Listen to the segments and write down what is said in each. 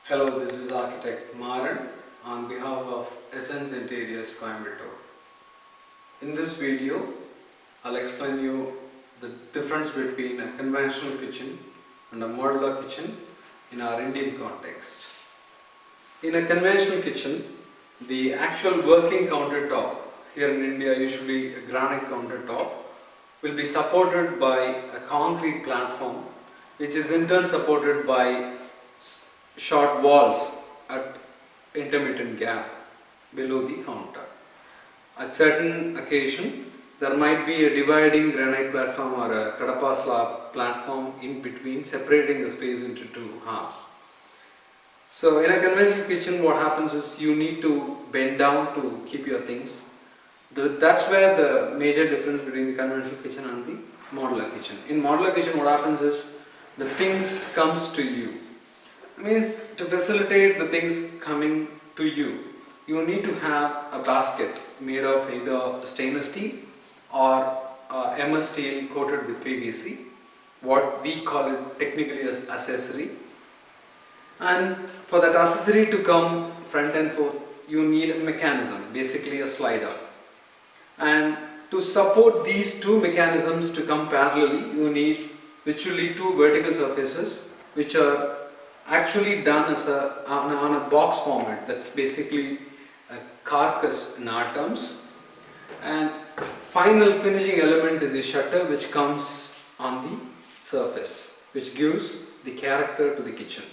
Hello, this is architect Maran on behalf of Essence Interiors Coimbatore. In this video, I'll explain you the difference between a conventional kitchen and a modular kitchen in our Indian context. In a conventional kitchen, the actual working countertop, here in India usually a granite countertop, will be supported by a concrete platform which is in turn supported by short walls at intermittent gap below the counter. At certain occasion, there might be a dividing granite platform or a Kadapa slab platform in between, separating the space into two halves. So in a conventional kitchen, what happens is you need to bend down to keep your things. That's where the major difference between the conventional kitchen and the modular kitchen. In modular kitchen, what happens is the things comes to you. Means to facilitate the things coming to you, you need to have a basket made of either stainless steel or MS steel coated with PVC, what we call it technically as accessory. And for that accessory to come front and forth, you need a mechanism, basically a slider. And to support these two mechanisms to come parallelly, you need literally two vertical surfaces which are actually done as on a box format. That's basically a carcass in our terms, and final finishing element is the shutter which comes on the surface, which gives the character to the kitchen.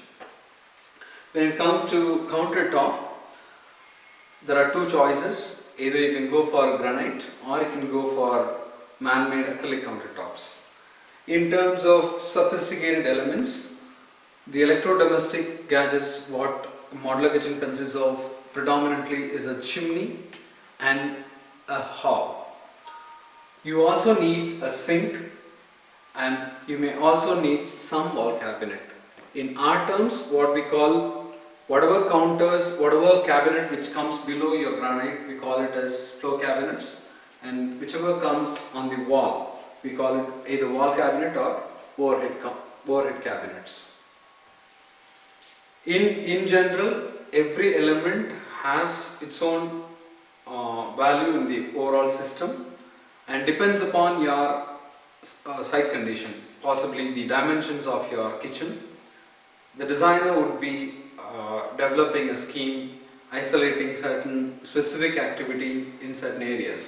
When it comes to countertop, there are two choices. Either you can go for granite or you can go for man-made acrylic countertops. In terms of sophisticated elements, the electro-domestic gadgets what a modular kitchen consists of predominantly is a chimney and a hob. You also need a sink, and you may also need some wall cabinet. In our terms, what we call whatever counters, whatever cabinet which comes below your granite, we call it as floor cabinets, and whichever comes on the wall, we call it either wall cabinet or overhead cabinets. In general, every element has its own value in the overall system and depends upon your site condition, possibly the dimensions of your kitchen. The designer would be developing a scheme isolating certain specific activity in certain areas.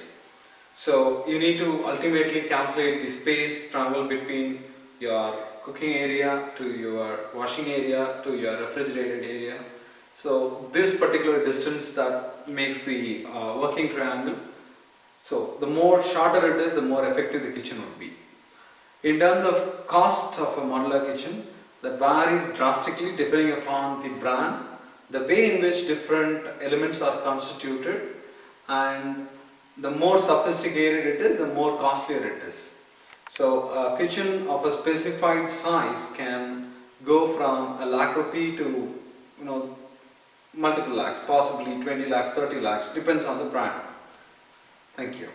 So you need to ultimately calculate the space travel between your cooking area to your washing area to your refrigerated area. So this particular distance that makes the working triangle. So the more shorter it is, the more effective the kitchen would be. In terms of cost of a modular kitchen, that varies drastically depending upon the brand, the way in which different elements are constituted, and the more sophisticated it is, the more costlier it is. So a kitchen of a specified size can go from a lakh rupee to multiple lakhs, possibly 20 lakhs, 30 lakhs, depends on the brand. Thank you.